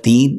3,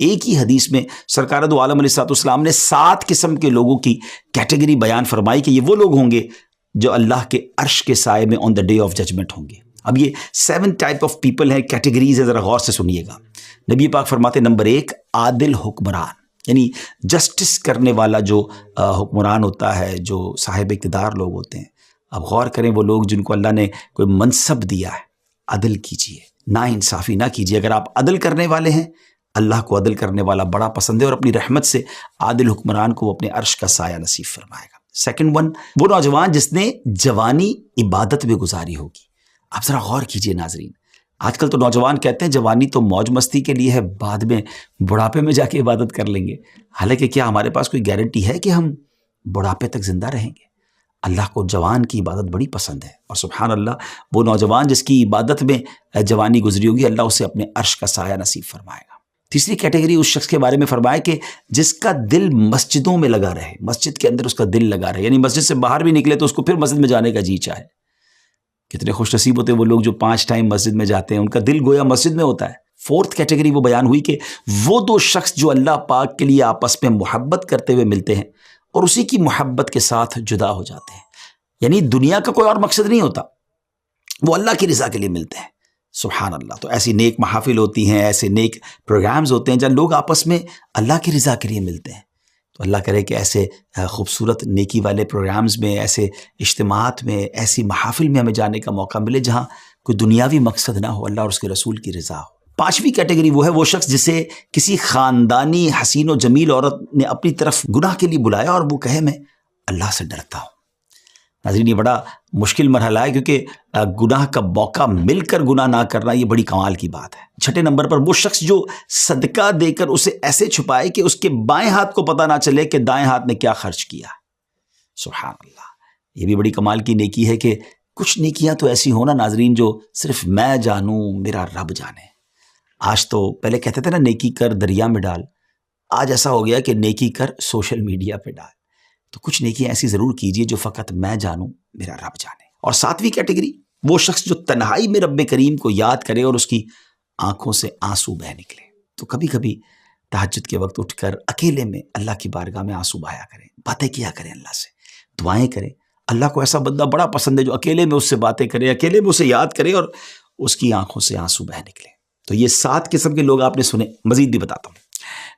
ایک ہی حدیث میں سرکار دو عالم علیہ السلام نے 7 قسم کے لوگوں کی کیٹیگری بیان فرمائی کہ یہ وہ لوگ ہوں گے جو اللہ کے عرش کے سائے میں آن دا ڈے آف ججمنٹ ہوں گے. اب یہ 7 ٹائپ آف پیپل ہیں، کیٹیگریز ہیں، ذرا غور سے سنیے گا. نبی پاک فرماتے نمبر 1 عادل حکمران، یعنی جسٹس کرنے والا جو حکمران ہوتا ہے، جو صاحب اقتدار لوگ ہوتے ہیں. اب غور کریں، وہ لوگ جن کو اللہ نے کوئی منصب دیا ہے، عدل کیجئے، نا انصافی نہ کیجیے. اگر آپ عدل کرنے والے ہیں، اللہ کو عدل کرنے والا بڑا پسند ہے اور اپنی رحمت سے عادل حکمران کو وہ اپنے عرش کا سایہ نصیب فرمائے گا. سیکنڈ ون، وہ نوجوان جس نے جوانی عبادت میں گزاری ہوگی. آپ ذرا غور کیجئے ناظرین، آج کل تو نوجوان کہتے ہیں جوانی تو موج مستی کے لیے ہے، بعد میں بڑھاپے میں جا کے عبادت کر لیں گے. حالانکہ کیا ہمارے پاس کوئی گارنٹی ہے کہ ہم بڑھاپے تک زندہ رہیں گے؟ اللہ کو جوان کی عبادت بڑی پسند ہے، اور سبحان اللہ وہ نوجوان جس کی عبادت میں جوانی گزری ہوگی، اللہ اسے اپنے عرش کا سایہ نصیب فرمائے گا. تیسری کیٹیگری اس شخص کے بارے میں فرمایا کہ جس کا دل مسجدوں میں لگا رہے، مسجد کے اندر اس کا دل لگا رہے، یعنی مسجد سے باہر بھی نکلے تو اس کو پھر مسجد میں جانے کا جی چاہے. کتنے خوش نصیب ہوتے ہیں وہ لوگ جو 5 ٹائم مسجد میں جاتے ہیں، ان کا دل گویا مسجد میں ہوتا ہے. فورتھ کیٹیگری وہ بیان ہوئی کہ وہ 2 شخص جو اللہ پاک کے لیے آپس میں محبت کرتے ہوئے ملتے ہیں اور اسی کی محبت کے ساتھ جدا ہو جاتے ہیں، یعنی دنیا کا کوئی اور مقصد نہیں ہوتا، وہ اللہ کی رضا کے لیے ملتے ہیں. سبحان اللہ. تو ایسی نیک محافل ہوتی ہیں، ایسے نیک پروگرامز ہوتے ہیں جہاں لوگ آپس میں اللہ کی رضا کے لیے ملتے ہیں. تو اللہ کرے کہ ایسے خوبصورت نیکی والے پروگرامز میں، ایسے اجتماعات میں، ایسی محافل میں ہمیں جانے کا موقع ملے جہاں کوئی دنیاوی مقصد نہ ہو، اللہ اور اس کے رسول کی رضا ہو. 5ویں کیٹیگری وہ ہے وہ شخص جسے کسی خاندانی حسین و جمیل عورت نے اپنی طرف گناہ کے لیے بلایا اور وہ کہے میں اللہ سے ڈرتا ہوں. ناظرین یہ بڑا مشکل مرحلہ ہے، کیونکہ گناہ کا موقع مل کر گناہ نہ کرنا یہ بڑی کمال کی بات ہے. 6 نمبر پر وہ شخص جو صدقہ دے کر اسے ایسے چھپائے کہ اس کے بائیں ہاتھ کو پتہ نہ چلے کہ دائیں ہاتھ نے کیا خرچ کیا. سبحان اللہ. یہ بھی بڑی کمال کی نیکی ہے کہ کچھ نیکیاں تو ایسی ہونا ناظرین جو صرف میں جانوں، میرا رب جانے. آج تو پہلے کہتے تھے نا نیکی کر دریا میں ڈال، آج ایسا ہو گیا کہ نیکی کر سوشل میڈیا پہ ڈال. تو کچھ نیکیاں ایسی ضرور کیجئے جو فقط میں جانوں، میرا رب جانے. اور 7ویں کیٹیگری وہ شخص جو تنہائی میں رب کریم کو یاد کرے اور اس کی آنکھوں سے آنسو بہہ نکلے. تو کبھی کبھی تہجد کے وقت اٹھ کر اکیلے میں اللہ کی بارگاہ میں آنسو بہایا کریں، باتیں کیا کریں، اللہ سے دعائیں کریں. اللہ کو ایسا بندہ بڑا پسند ہے جو اکیلے میں اس سے باتیں کرے، اکیلے میں اسے یاد کرے اور اس کی آنکھوں سے آنسو بہہ نکلے. تو یہ 7 قسم کے لوگ آپ نے سنے. مزید بھی بتاتا ہوں.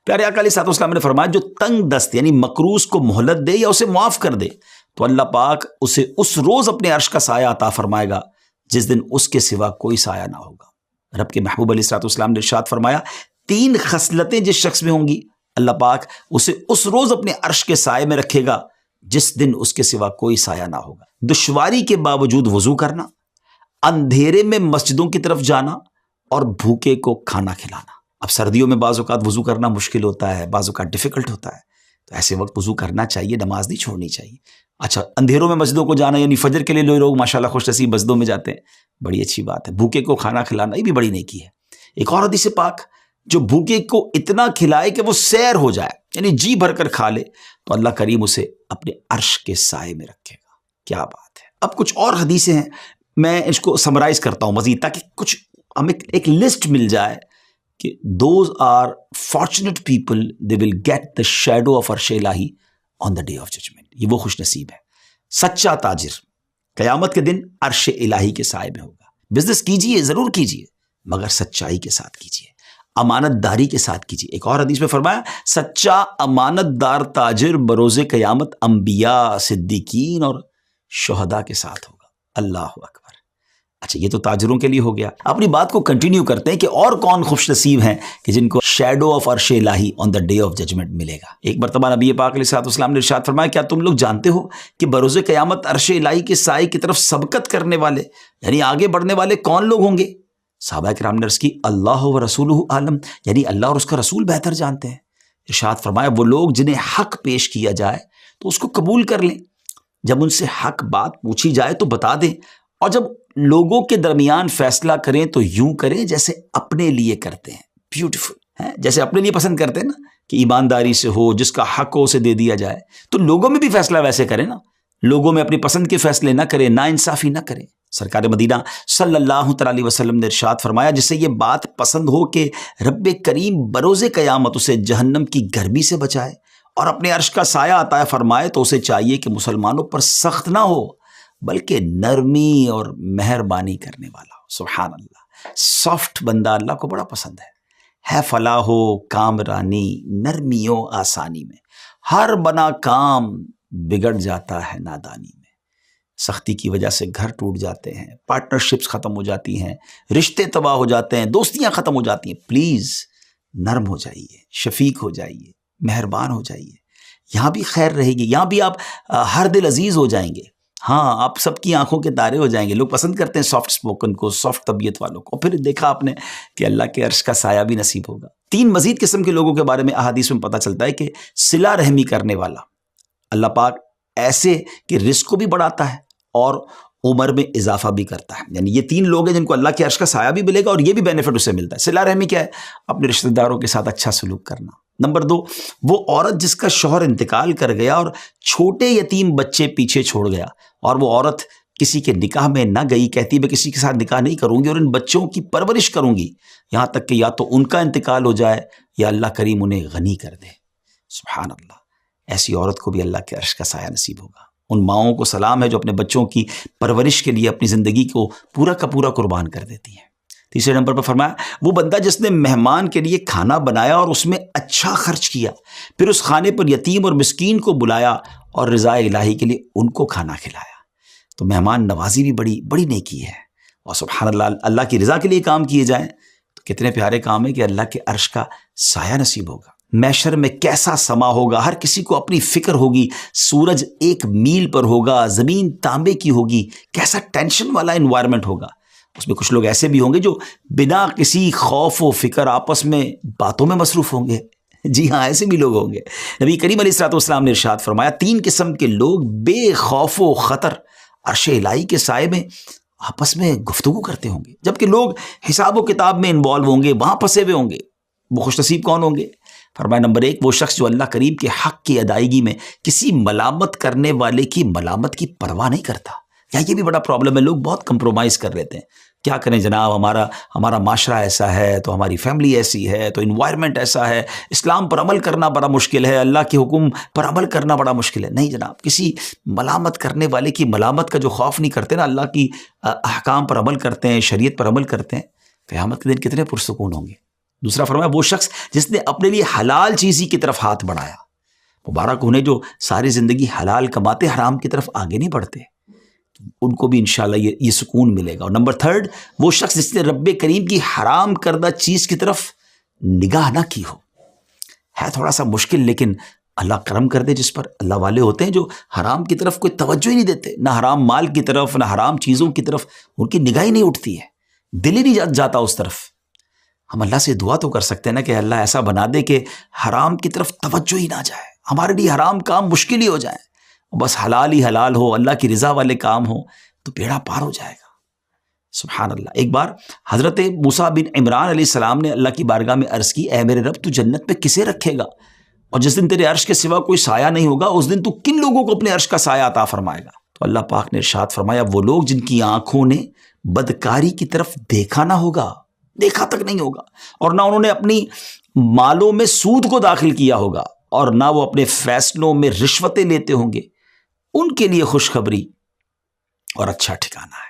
پیارے آقا علیہ السلام نے فرمایا جو تنگ دست یعنی مقروض کو مہلت دے یا اسے معاف کر دے تو اللہ پاک اسے اس روز اپنے عرش کا سایہ عطا فرمائے گا جس دن اس کے سوا کوئی سایہ نہ ہوگا. رب کے محبوب علیہ السلام نے ارشاد فرمایا 3 خصلتیں جس شخص میں ہوں گی اللہ پاک اسے اس روز اپنے عرش کے سائے میں رکھے گا جس دن اس کے سوا کوئی سایہ نہ ہوگا. دشواری کے باوجود وضو کرنا، اندھیرے میں مسجدوں کی طرف جانا اور بھوکے کو کھانا کھلانا. اب سردیوں میں بعض اوقات وضو کرنا مشکل ہوتا ہے، بعض اوقات ڈیفیکلٹ ہوتا ہے، تو ایسے وقت وضو کرنا چاہیے، نماز نہیں چھوڑنی چاہیے. اچھا اندھیروں میں مسجدوں کو جانا یعنی فجر کے لیے لوگ ماشاءاللہ خوش نصیب مسجدوں میں جاتے ہیں، بڑی اچھی بات ہے. بھوکے کو کھانا کھلانا یہ بھی بڑی نیکی ہے. ایک اور حدیث پاک جو بھوکے کو اتنا کھلائے کہ وہ سیر ہو جائے یعنی جی بھر کر کھا لے تو اللہ کریم اسے اپنے عرش کے سائے میں رکھے گا. کیا بات ہے. اب کچھ اور حدیثیں ہیں، میں اس کو سمرائز کرتا ہوں مزید تاکہ کچھ ہمیں ایک لسٹ مل جائے کہ those are fortunate people they will get the shadow of عرش الہی on the day of judgment. یہ وہ خوش نصیب ہے. سچا تاجر قیامت کے دن عرش الہی کے سائے میں ہوگا. بزنس کیجئے، ضرور کیجئے، مگر سچائی کے ساتھ کیجئے، امانت داری کے ساتھ کیجئے. ایک اور حدیث میں فرمایا سچا امانت دار تاجر بروز قیامت انبیاء، صدیقین اور شہداء کے ساتھ ہوگا. اللہ اکبر. اچھا یہ تو تاجروں کے لیے ہو گیا. اپنی بات کو کنٹینیو کرتے ہیں کہ اور کون خوش نصیب ہیں کہ جن کو شیڈو آف عرش الہی آن دا ڈے آف ججمنٹ ملے گا. ایک مرتبہ نبی پاک علیہ السلام نے ارشاد فرمایا کیا تم لوگ جانتے ہو کہ بروز قیامت عرش الہی کے سائے کی طرف سبقت کرنے والے یعنی آگے بڑھنے والے کون لوگ ہوں گے؟ صحابہ کرام نے عرض کی اللہ و رسولہ عالم، یعنی اللہ اور اس کا رسول بہتر جانتے ہیں. ارشاد فرمایا وہ لوگ جنہیں حق پیش کیا جائے تو اس کو قبول کر لیں، جب ان سے حق بات پوچھی جائے تو بتا دیں، اور جب لوگوں کے درمیان فیصلہ کریں تو یوں کریں جیسے اپنے لیے کرتے ہیں. بیوٹیفل ہے، جیسے اپنے لیے پسند کرتے ہیں نا کہ ایمانداری سے ہو، جس کا حق ہو اسے دے دیا جائے. تو لوگوں میں بھی فیصلہ ویسے کریں نا، لوگوں میں اپنی پسند کے فیصلے نہ کریں، نا انصافی نہ کریں. سرکار مدینہ صلی اللہ تعالی علیہ وسلم نے ارشاد فرمایا جسے یہ بات پسند ہو کہ رب کریم بروز قیامت اسے جہنم کی گرمی سے بچائے اور اپنے عرش کا سایہ عطا فرمائے تو اسے چاہیے کہ مسلمانوں پر سخت نہ ہو بلکہ نرمی اور مہربانی کرنے والا ہو۔ سبحان اللہ، سافٹ بندہ اللہ کو بڑا پسند ہے فلاح و کامرانی نرمی و آسانی میں، ہر بنا کام بگڑ جاتا ہے نادانی میں۔ سختی کی وجہ سے گھر ٹوٹ جاتے ہیں، پارٹنرشپس ختم ہو جاتی ہیں، رشتے تباہ ہو جاتے ہیں، دوستیاں ختم ہو جاتی ہیں۔ پلیز نرم ہو جائیے، شفیق ہو جائیے، مہربان ہو جائیے، یہاں بھی خیر رہے گی، یہاں بھی آپ ہر دل عزیز ہو جائیں گے، ہاں آپ سب کی آنکھوں کے تارے ہو جائیں گے۔ لوگ پسند کرتے ہیں سافٹ اسپوکن کو، سافٹ طبیعت والوں کو، پھر دیکھا آپ نے کہ اللہ کے عرش کا سایہ بھی نصیب ہوگا۔ 3 مزید قسم کے لوگوں کے بارے میں احادیث میں پتہ چلتا ہے کہ صلہ رحمی کرنے والا، اللہ پاک ایسے کہ رزق کو بھی بڑھاتا ہے اور عمر میں اضافہ بھی کرتا ہے، یعنی یہ 3 لوگ ہیں جن کو اللہ کے عرش کا سایہ بھی ملے گا اور یہ بھی بینیفٹ اسے ملتا ہے۔ صلہ رحمی کیا ہے؟ اپنے رشتہ داروں کے ساتھ اچھا سلوک کرنا۔ نمبر 2، وہ عورت جس کا شوہر انتقال کر گیا اور چھوٹے یتیم بچے پیچھے چھوڑ گیا اور وہ عورت کسی کے نکاح میں نہ گئی، کہتی میں کسی کے ساتھ نکاح نہیں کروں گی اور ان بچوں کی پرورش کروں گی یہاں تک کہ یا تو ان کا انتقال ہو جائے یا اللہ کریم انہیں غنی کر دے۔ سبحان اللہ، ایسی عورت کو بھی اللہ کے عرش کا سایہ نصیب ہوگا۔ ان ماؤں کو سلام ہے جو اپنے بچوں کی پرورش کے لیے اپنی زندگی کو پورا کا پورا قربان کر دیتی ہیں۔ تیسرے نمبر پر فرمایا وہ بندہ جس نے مہمان کے لیے کھانا بنایا اور اس میں اچھا خرچ کیا، پھر اس کھانے پر یتیم اور مسکین کو بلایا اور رضا الہی کے لیے ان کو کھانا کھلایا۔ تو مہمان نوازی بھی بڑی بڑی نیکی ہے، اور سبحان اللہ، اللہ کی رضا کے لیے کام کیے جائیں تو کتنے پیارے کام ہے کہ اللہ کے عرش کا سایہ نصیب ہوگا۔ محشر میں کیسا سما ہوگا، ہر کسی کو اپنی فکر ہوگی، سورج 1 میل پر ہوگا، زمین تانبے کی ہوگی، کیسا ٹینشن والا انوائرمنٹ ہوگا۔ اس میں کچھ لوگ ایسے بھی ہوں گے جو بنا کسی خوف و فکر آپس میں باتوں میں مصروف ہوں گے، جی ہاں ایسے بھی لوگ ہوں گے۔ نبی کریم علیہ الصلوۃ والسلام نے ارشاد فرمایا 3 قسم کے لوگ بے خوف و خطر عرش الہی کے سائے میں آپس میں گفتگو کرتے ہوں گے، جبکہ لوگ حساب و کتاب میں انوالو ہوں گے، وہاں پھنسے ہوئے ہوں گے۔ وہ خوش نصیب کون ہوں گے؟ فرمایا نمبر 1، وہ شخص جو اللہ کریم کے حق کی ادائیگی میں کسی ملامت کرنے والے کی ملامت کی پرواہ نہیں کرتا۔ یا یہ بھی بڑا پرابلم ہے، لوگ بہت کمپرومائز کر لیتے ہیں، کیا کریں جناب، ہمارا معاشرہ ایسا ہے تو ہماری فیملی ایسی ہے تو انوائرمنٹ ایسا ہے، اسلام پر عمل کرنا بڑا مشکل ہے، اللہ کے حکم پر عمل کرنا بڑا مشکل ہے۔ نہیں جناب، کسی ملامت کرنے والے کی ملامت کا جو خوف نہیں کرتے نا، اللہ کی احکام پر عمل کرتے ہیں، شریعت پر عمل کرتے ہیں، قیامت کے دن کتنے پرسکون ہوں گے۔ دوسرا فرمایا وہ شخص جس نے اپنے لیے حلال چیزی کی طرف ہاتھ بڑھایا، مبارک انہیں جو ساری زندگی حلال کماتے حرام کی طرف آگے نہیں بڑھتے، ان کو بھی انشاءاللہ یہ سکون ملے گا۔ اور نمبر 3، وہ شخص جس نے رب کریم کی حرام کردہ چیز کی طرف نگاہ نہ کی ہو۔ ہے تھوڑا سا مشکل، لیکن اللہ کرم کر دے جس پر۔ اللہ والے ہوتے ہیں جو حرام کی طرف کوئی توجہ ہی نہیں دیتے، نہ حرام مال کی طرف نہ حرام چیزوں کی طرف ان کی نگاہ ہی نہیں اٹھتی ہے، دل ہی نہیں جاتا اس طرف۔ ہم اللہ سے دعا تو کر سکتے ہیں نا کہ اللہ ایسا بنا دے کہ حرام کی طرف توجہ ہی نہ جائے، ہمارے لیے حرام کام مشکل ہی ہو جائیں، بس حلال ہی حلال ہو، اللہ کی رضا والے کام ہو تو بیڑا پار ہو جائے گا۔ سبحان اللہ۔ ایک بار حضرت موسیٰ بن عمران علیہ السلام نے اللہ کی بارگاہ میں عرض کی، اے میرے رب تو جنت میں کسے رکھے گا، اور جس دن تیرے عرش کے سوا کوئی سایہ نہیں ہوگا اس دن تو کن لوگوں کو اپنے عرش کا سایہ عطا فرمائے گا؟ تو اللہ پاک نے ارشاد فرمایا وہ لوگ جن کی آنکھوں نے بدکاری کی طرف دیکھا نہ ہوگا، دیکھا تک نہیں ہوگا، اور نہ انہوں نے اپنی مالوں میں سود کو داخل کیا ہوگا، اور نہ وہ اپنے فیصلوں میں رشوتیں لیتے ہوں گے، ان کے لیے خوشخبری اور اچھا ٹھکانہ ہے۔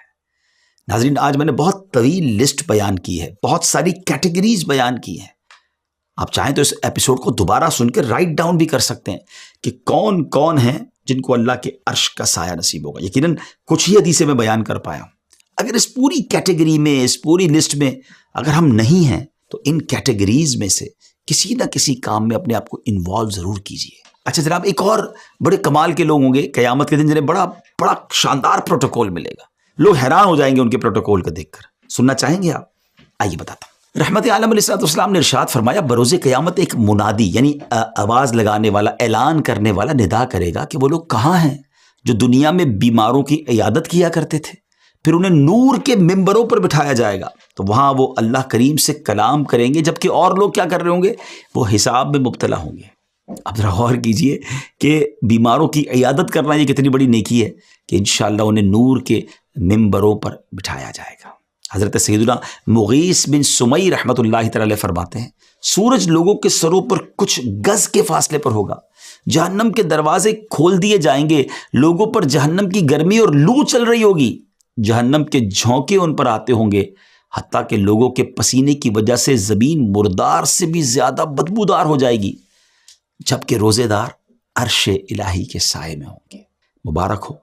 ناظرین، آج میں نے بہت طویل لسٹ بیان کی ہے، بہت ساری کیٹیگریز بیان کی ہیں، آپ چاہیں تو اس ایپیسوڈ کو دوبارہ سن کے رائٹ ڈاؤن بھی کر سکتے ہیں کہ کون کون ہیں جن کو اللہ کے عرش کا سایہ نصیب ہوگا۔ یقیناً کچھ ہی حدیثیں میں بیان کر پایا ہوں، اگر اس پوری کیٹیگری میں، اس پوری لسٹ میں اگر ہم نہیں ہیں تو ان کیٹیگریز میں سے کسی نہ کسی کام میں اپنے آپ کو انوالو ضرور کیجیے۔ اچھا جناب، ایک اور بڑے کمال کے لوگ ہوں گے قیامت کے دن جنہیں بڑا بڑا شاندار پروٹوکول ملے گا، لوگ حیران ہو جائیں گے ان کے پروٹوکول کو دیکھ کر۔ سننا چاہیں گے آپ؟ آئیے بتاتا ہوں۔ رحمت عالم علیہ السلام نے ارشاد فرمایا بروز قیامت ایک منادی یعنی آواز لگانے والا، اعلان کرنے والا ندا کرے گا کہ وہ لوگ کہاں ہیں جو دنیا میں بیماروں کی عیادت کیا کرتے تھے، پھر انہیں نور کے ممبروں پر بٹھایا جائے گا تو وہاں وہ اللہ کریم سے کلام کریں گے، جبکہ اور لوگ کیا کر رہے ہوں گے؟ وہ حساب میں مبتلا ہوں گے۔ اب ذرا غور کیجئے کہ بیماروں کی عیادت کرنا یہ کتنی بڑی نیکی ہے کہ انشاءاللہ انہیں نور کے منبروں پر بٹھایا جائے گا۔ حضرت سیدنا مغیث بن سمی رحمۃ اللہ تعالی فرماتے ہیں سورج لوگوں کے سروں پر کچھ گز کے فاصلے پر ہوگا، جہنم کے دروازے کھول دیے جائیں گے، لوگوں پر جہنم کی گرمی اور لو چل رہی ہوگی، جہنم کے جھونکے ان پر آتے ہوں گے، حتیٰ کہ لوگوں کے پسینے کی وجہ سے زمین مردار سے بھی زیادہ بدبودار ہو جائے گی، جبکہ روزے دار عرش الہی کے سائے میں ہوں گے۔ مبارک ہو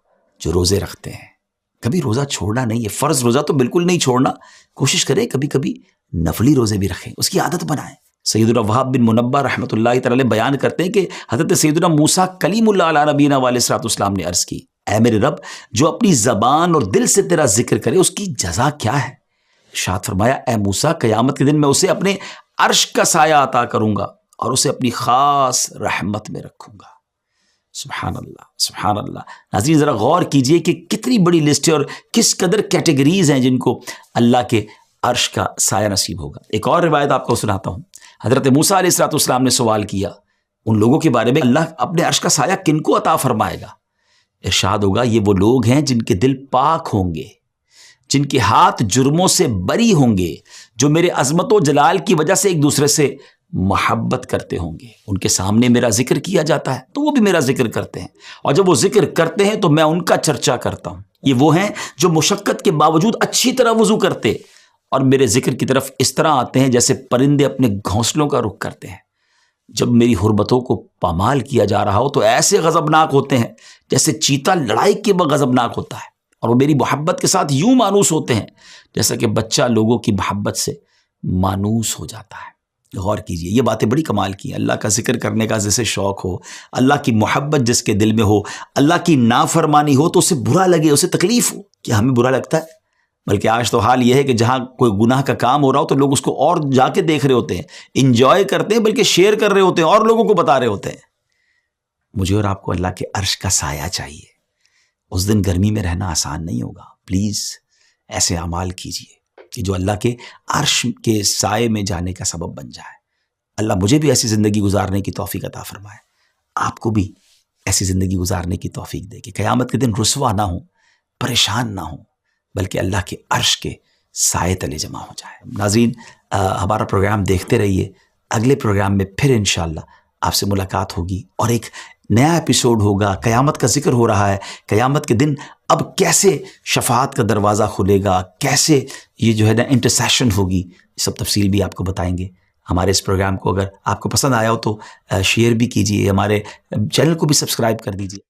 جو روزے رکھتے ہیں۔ کبھی روزہ چھوڑنا نہیں ہے، فرض روزہ تو بالکل نہیں چھوڑنا، کوشش کریں کبھی کبھی نفلی روزے بھی رکھیں، اس کی عادت بنائیں۔ سیدنا وہاب بن منبہ رحمۃ اللہ تعالی بیان کرتے ہیں کہ حضرت سیدنا موسیٰ کلیم اللہ علیہ نبینا علیہ الصلوۃ والسلام نے عرض کی، اے میرے رب، جو اپنی زبان اور دل سے تیرا ذکر کرے اس کی جزا کیا ہے؟ ارشاد فرمایا، اے موسیٰ، قیامت کے دن میں اسے اپنے عرش کا سایہ عطا کروں گا اور اسے اپنی خاص رحمت میں رکھوں گا۔ سبحان اللہ، سبحان اللہ۔ ناظرین ذرا غور کیجئے کہ کتنی بڑی لسٹ ہے اور کس قدر کیٹیگریز ہیں جن کو اللہ کے عرش کا سایہ نصیب ہوگا۔ ایک اور روایت آپ کو سناتا ہوں۔ حضرت موسیٰ علیہ الصلوۃ والسلام نے سوال کیا ان لوگوں کے بارے میں، اللہ اپنے عرش کا سایہ کن کو عطا فرمائے گا؟ ارشاد ہوگا، یہ وہ لوگ ہیں جن کے دل پاک ہوں گے، جن کے ہاتھ جرموں سے بری ہوں گے، جو میرے عظمت و جلال کی وجہ سے ایک دوسرے سے محبت کرتے ہوں گے۔ ان کے سامنے میرا ذکر کیا جاتا ہے تو وہ بھی میرا ذکر کرتے ہیں، اور جب وہ ذکر کرتے ہیں تو میں ان کا چرچا کرتا ہوں۔ یہ وہ ہیں جو مشقت کے باوجود اچھی طرح وضو کرتے اور میرے ذکر کی طرف اس طرح آتے ہیں جیسے پرندے اپنے گھونسلوں کا رخ کرتے ہیں۔ جب میری حرمتوں کو پامال کیا جا رہا ہو تو ایسے غضبناک ہوتے ہیں جیسے چیتا لڑائی کے وقت غضبناک ہوتا ہے، اور وہ میری محبت کے ساتھ یوں مانوس ہوتے ہیں جیسا کہ بچہ لوگوں کی محبت سے مانوس ہو جاتا ہے۔ غور کیجئے، یہ باتیں بڑی کمال کی ہیں۔ اللہ کا ذکر کرنے کا جسے شوق ہو، اللہ کی محبت جس کے دل میں ہو، اللہ کی نافرمانی ہو تو اسے برا لگے، اسے تکلیف ہو۔ کیا ہمیں برا لگتا ہے؟ بلکہ آج تو حال یہ ہے کہ جہاں کوئی گناہ کا کام ہو رہا ہو تو لوگ اس کو اور جا کے دیکھ رہے ہوتے ہیں، انجوائے کرتے ہیں، بلکہ شیئر کر رہے ہوتے ہیں اور لوگوں کو بتا رہے ہوتے ہیں۔ مجھے اور آپ کو اللہ کے عرش کا سایہ چاہیے۔ اس دن گرمی میں رہنا آسان نہیں ہوگا۔ پلیز ایسے اعمال کیجئے کہ جو اللہ کے عرش کے سائے میں جانے کا سبب بن جائے۔ اللہ مجھے بھی ایسی زندگی گزارنے کی توفیق عطا فرمائے، آپ کو بھی ایسی زندگی گزارنے کی توفیق دے کہ قیامت کے دن رسوا نہ ہوں، پریشان نہ ہوں، بلکہ اللہ کے عرش کے سائے تلے جمع ہو جائے۔ ناظرین ہمارا پروگرام دیکھتے رہیے، اگلے پروگرام میں پھر انشاءاللہ آپ سے ملاقات ہوگی اور ایک نیا ایپیسوڈ ہوگا۔ قیامت کا ذکر ہو رہا ہے، قیامت کے دن اب کیسے شفاعت کا دروازہ کھلے گا، کیسے یہ جو ہے نا انٹرسیشن ہوگی، یہ سب تفصیل بھی آپ کو بتائیں گے۔ ہمارے اس پروگرام کو اگر آپ کو پسند آیا ہو تو شیئر بھی کیجیے، ہمارے چینل کو بھی سبسکرائب کر دیجیے۔